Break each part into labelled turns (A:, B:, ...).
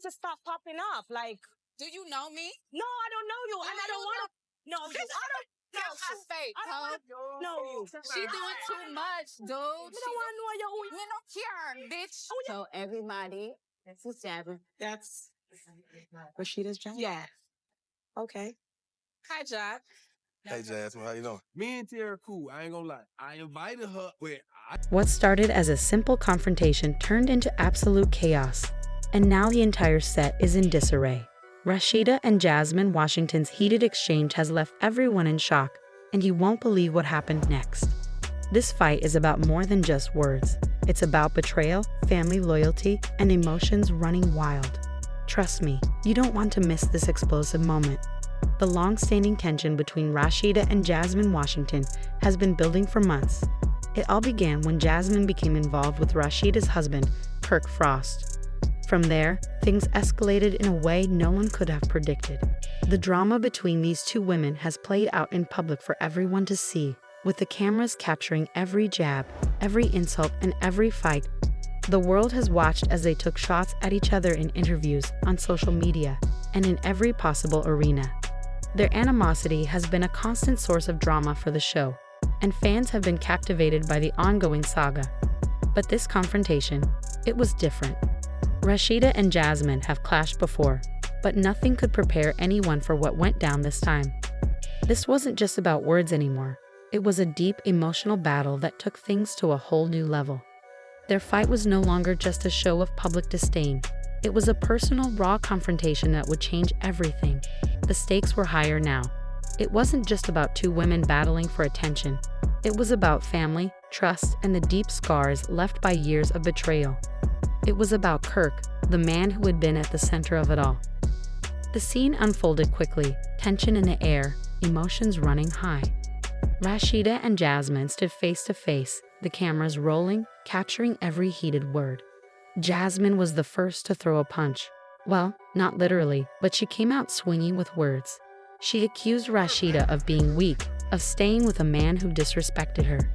A: need to stop popping up. Like,
B: do you know me?
A: No, I don't know you, and I don't want to know you. I don't know
B: my face,
A: I don't want to know you.
B: She doing too much, dude.
A: I don't want to know you.
B: You don't care, bitch.
C: So everybody, that's who's Jasmine.
A: That's Rasheeda's job?
C: Yeah.
A: Okay.
B: Hi, Job.
D: Hey, Jasmine, how you doing?
E: Me and Tara cool, I ain't gonna lie. I invited her, but
F: What started as a simple confrontation turned into absolute chaos, and now the entire set is in disarray. Rasheeda and Jasmine Washington's heated exchange has left everyone in shock, and you won't believe what happened next. This fight is about more than just words. It's about betrayal, family loyalty, and emotions running wild. Trust me, you don't want to miss this explosive moment. The long-standing tension between Rasheeda and Jasmine Washington has been building for months. It all began when Jasmine became involved with Rasheeda's husband, Kirk Frost. From there, things escalated in a way no one could have predicted. The drama between these two women has played out in public for everyone to see, with the cameras capturing every jab, every insult, and every fight. The world has watched as they took shots at each other in interviews, on social media, and in every possible arena. Their animosity has been a constant source of drama for the show, and fans have been captivated by the ongoing saga. But this confrontation, it was different. Rasheeda and Jasmine have clashed before, but nothing could prepare anyone for what went down this time. This wasn't just about words anymore. It was a deep emotional battle that took things to a whole new level. Their fight was no longer just a show of public disdain. It was a personal, raw confrontation that would change everything. The stakes were higher now. It wasn't just about two women battling for attention. It was about family, trust, and the deep scars left by years of betrayal. It was about Kirk, the man who had been at the center of it all. The scene unfolded quickly, tension in the air, emotions running high. Rasheeda and Jasmine stood face to face, the cameras rolling, capturing every heated word. Jasmine was the first to throw a punch. Well, not literally, but she came out swinging with words. She accused Rasheeda of being weak, of staying with a man who disrespected her.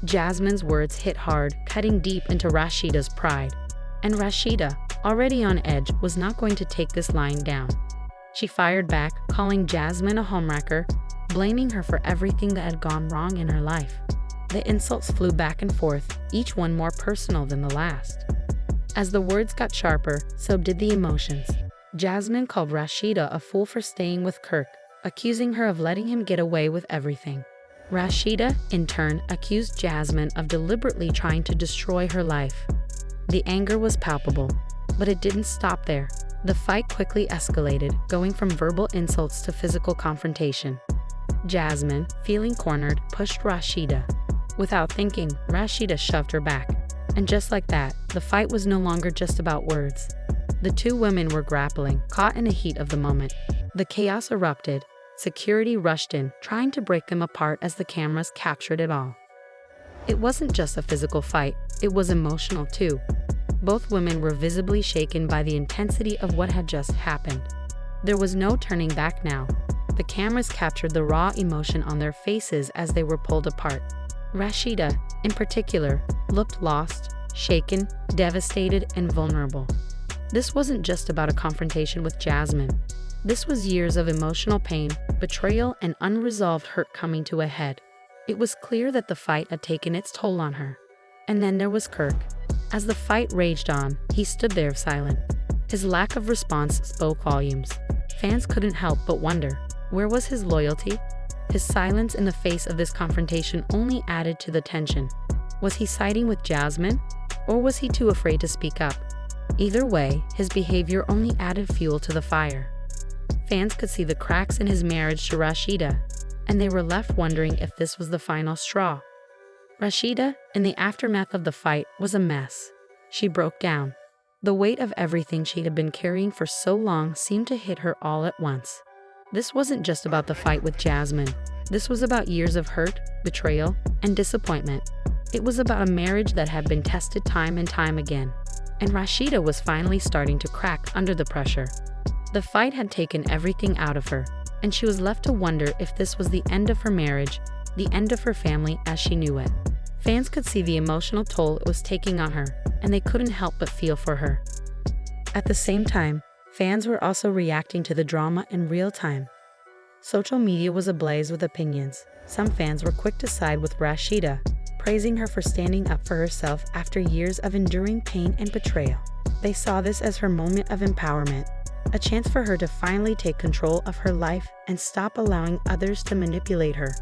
F: Jasmine's words hit hard, cutting deep into Rasheeda's pride. And Rasheeda, already on edge, was not going to take this lying down. She fired back, calling Jasmine a homewrecker, blaming her for everything that had gone wrong in her life. The insults flew back and forth, each one more personal than the last. As the words got sharper, so did the emotions. Jasmine called Rasheeda a fool for staying with Kirk, accusing her of letting him get away with everything. Rasheeda, in turn, accused Jasmine of deliberately trying to destroy her life. The anger was palpable, but it didn't stop there. The fight quickly escalated, going from verbal insults to physical confrontation. Jasmine, feeling cornered, pushed Rasheeda. Without thinking, Rasheeda shoved her back. And just like that, the fight was no longer just about words. The two women were grappling, caught in the heat of the moment. The chaos erupted. Security rushed in, trying to break them apart as the cameras captured it all. It wasn't just a physical fight, it was emotional too. Both women were visibly shaken by the intensity of what had just happened. There was no turning back now. The cameras captured the raw emotion on their faces as they were pulled apart. Rasheeda, in particular, looked lost, shaken, devastated, and vulnerable. This wasn't just about a confrontation with Jasmine. This was years of emotional pain, betrayal, and unresolved hurt coming to a head. It was clear that the fight had taken its toll on her. And then there was Kirk. As the fight raged on, he stood there silent. His lack of response spoke volumes. Fans couldn't help but wonder, where was his loyalty? His silence in the face of this confrontation only added to the tension. Was he siding with Jasmine? Or was he too afraid to speak up? Either way, his behavior only added fuel to the fire. Fans could see the cracks in his marriage to Rasheeda, and they were left wondering if this was the final straw. Rasheeda, in the aftermath of the fight, was a mess. She broke down. The weight of everything she had been carrying for so long seemed to hit her all at once. This wasn't just about the fight with Jasmine. This was about years of hurt, betrayal, and disappointment. It was about a marriage that had been tested time and time again. And Rasheeda was finally starting to crack under the pressure. The fight had taken everything out of her, and she was left to wonder if this was the end of her marriage, the end of her family as she knew it. Fans could see the emotional toll it was taking on her, and they couldn't help but feel for her. At the same time, fans were also reacting to the drama in real time. Social media was ablaze with opinions. Some fans were quick to side with Rasheeda, praising her for standing up for herself after years of enduring pain and betrayal. They saw this as her moment of empowerment, a chance for her to finally take control of her life and stop allowing others to manipulate her.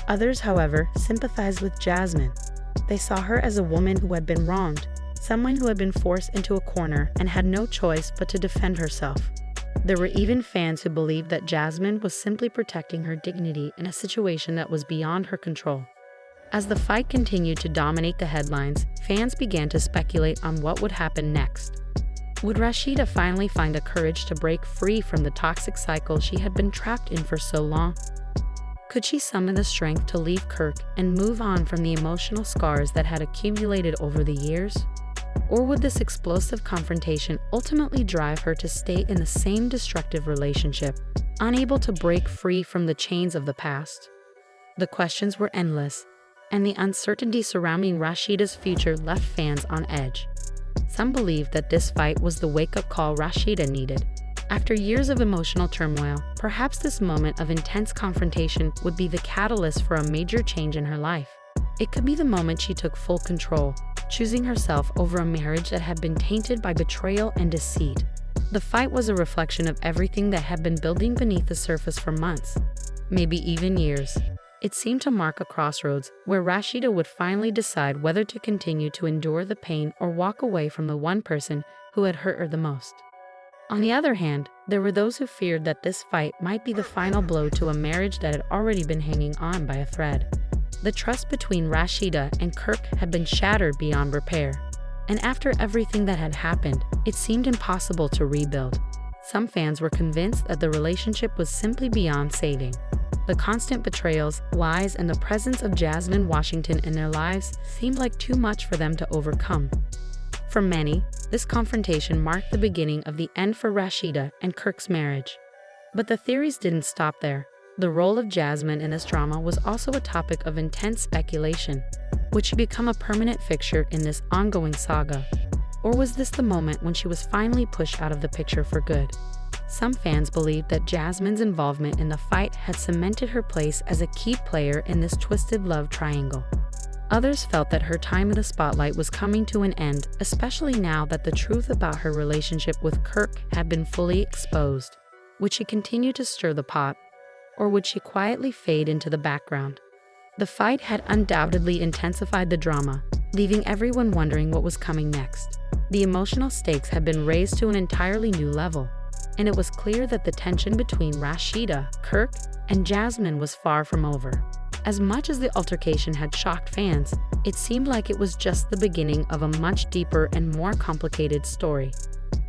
F: Others, however, sympathized with Jasmine. They saw her as a woman who had been wronged, someone who had been forced into a corner and had no choice but to defend herself. There were even fans who believed that Jasmine was simply protecting her dignity in a situation that was beyond her control. As the fight continued to dominate the headlines, fans began to speculate on what would happen next. Would Rasheeda finally find the courage to break free from the toxic cycle she had been trapped in for so long? Could she summon the strength to leave Kirk and move on from the emotional scars that had accumulated over the years? Or would this explosive confrontation ultimately drive her to stay in the same destructive relationship, unable to break free from the chains of the past? The questions were endless, and the uncertainty surrounding Rasheeda's future left fans on edge. Some believed that this fight was the wake-up call Rasheeda needed. After years of emotional turmoil, perhaps this moment of intense confrontation would be the catalyst for a major change in her life. It could be the moment she took full control, choosing herself over a marriage that had been tainted by betrayal and deceit. The fight was a reflection of everything that had been building beneath the surface for months, maybe even years. It seemed to mark a crossroads where Rasheeda would finally decide whether to continue to endure the pain or walk away from the one person who had hurt her the most. On the other hand, there were those who feared that this fight might be the final blow to a marriage that had already been hanging on by a thread. The trust between Rasheeda and Kirk had been shattered beyond repair, and after everything that had happened, it seemed impossible to rebuild. Some fans were convinced that the relationship was simply beyond saving. The constant betrayals, lies, and the presence of Jasmine Washington in their lives seemed like too much for them to overcome. For many, this confrontation marked the beginning of the end for Rasheeda and Kirk's marriage. But the theories didn't stop there. The role of Jasmine in this drama was also a topic of intense speculation. Would she become a permanent fixture in this ongoing saga? Or was this the moment when she was finally pushed out of the picture for good? Some fans believed that Jasmine's involvement in the fight had cemented her place as a key player in this twisted love triangle. Others felt that her time in the spotlight was coming to an end, especially now that the truth about her relationship with Kirk had been fully exposed. Would she continue to stir the pot, or would she quietly fade into the background? The fight had undoubtedly intensified the drama, leaving everyone wondering what was coming next. The emotional stakes had been raised to an entirely new level, and it was clear that the tension between Rasheeda, Kirk, and Jasmine was far from over. As much as the altercation had shocked fans, it seemed like it was just the beginning of a much deeper and more complicated story.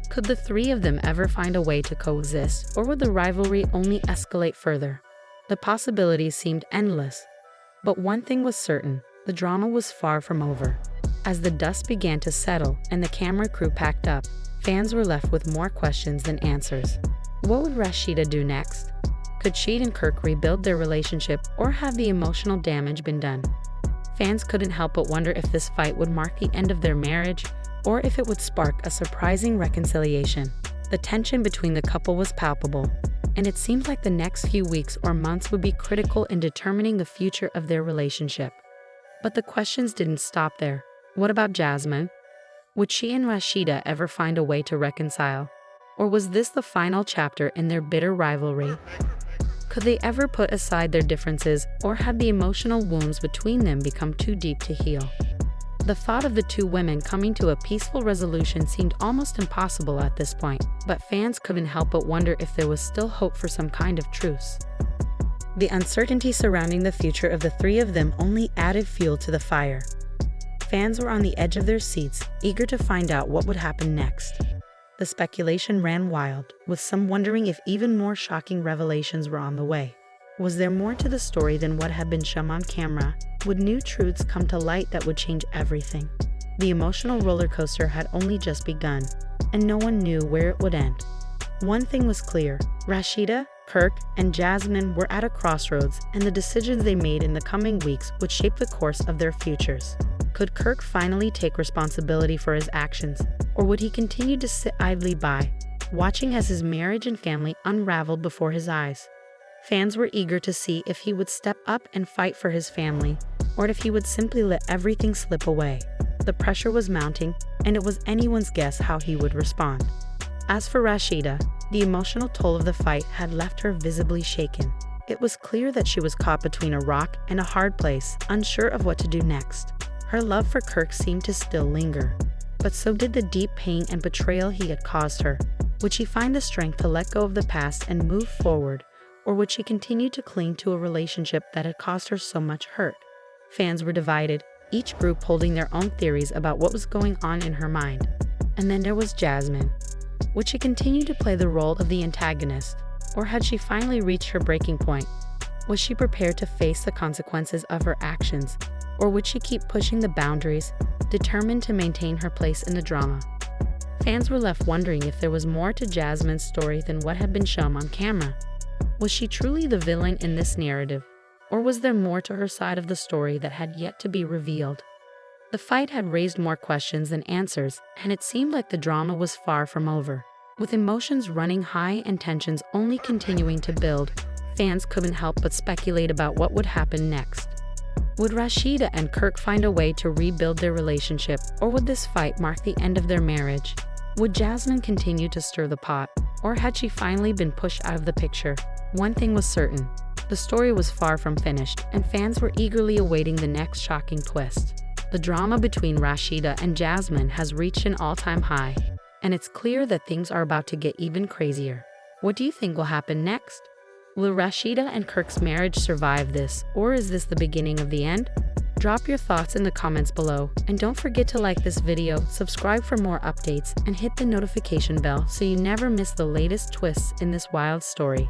F: Could the three of them ever find a way to coexist, or would the rivalry only escalate further? The possibilities seemed endless. But one thing was certain, the drama was far from over. As the dust began to settle and the camera crew packed up, fans were left with more questions than answers. What would Rasheeda do next? Could she and Kirk rebuild their relationship, or have the emotional damage been done? Fans couldn't help but wonder if this fight would mark the end of their marriage, or if it would spark a surprising reconciliation. The tension between the couple was palpable, and it seemed like the next few weeks or months would be critical in determining the future of their relationship. But the questions didn't stop there. What about Jasmine? Would she and Rasheeda ever find a way to reconcile? Or was this the final chapter in their bitter rivalry? Could they ever put aside their differences, or had the emotional wounds between them become too deep to heal? The thought of the two women coming to a peaceful resolution seemed almost impossible at this point, but fans couldn't help but wonder if there was still hope for some kind of truce. The uncertainty surrounding the future of the three of them only added fuel to the fire. Fans were on the edge of their seats, eager to find out what would happen next. The speculation ran wild, with some wondering if even more shocking revelations were on the way. Was there more to the story than what had been shown on camera? Would new truths come to light that would change everything? The emotional roller coaster had only just begun, and no one knew where it would end. One thing was clear: Rasheeda, Kirk, and Jasmine were at a crossroads, and the decisions they made in the coming weeks would shape the course of their futures. Could Kirk finally take responsibility for his actions, or would he continue to sit idly by, watching as his marriage and family unraveled before his eyes? Fans were eager to see if he would step up and fight for his family, or if he would simply let everything slip away. The pressure was mounting, and it was anyone's guess how he would respond. As for Rasheeda, the emotional toll of the fight had left her visibly shaken. It was clear that she was caught between a rock and a hard place, unsure of what to do next. Her love for Kirk seemed to still linger, but so did the deep pain and betrayal he had caused her. Would she find the strength to let go of the past and move forward, or would she continue to cling to a relationship that had caused her so much hurt? Fans were divided, each group holding their own theories about what was going on in her mind. And then there was Jasmine. Would she continue to play the role of the antagonist, or had she finally reached her breaking point? Was she prepared to face the consequences of her actions, or would she keep pushing the boundaries, determined to maintain her place in the drama? Fans were left wondering if there was more to Jasmine's story than what had been shown on camera. Was she truly the villain in this narrative, or was there more to her side of the story that had yet to be revealed? The fight had raised more questions than answers, and it seemed like the drama was far from over. With emotions running high and tensions only continuing to build, fans couldn't help but speculate about what would happen next. Would Rasheeda and Kirk find a way to rebuild their relationship, or would this fight mark the end of their marriage? Would Jasmine continue to stir the pot, or had she finally been pushed out of the picture? One thing was certain: the story was far from finished, and fans were eagerly awaiting the next shocking twist. The drama between Rasheeda and Jasmine has reached an all-time high, and it's clear that things are about to get even crazier. What do you think will happen next? Will Rasheeda and Kirk's marriage survive this, or is this the beginning of the end? Drop your thoughts in the comments below, and don't forget to like this video, subscribe for more updates, and hit the notification bell so you never miss the latest twists in this wild story.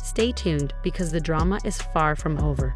F: Stay tuned, because the drama is far from over.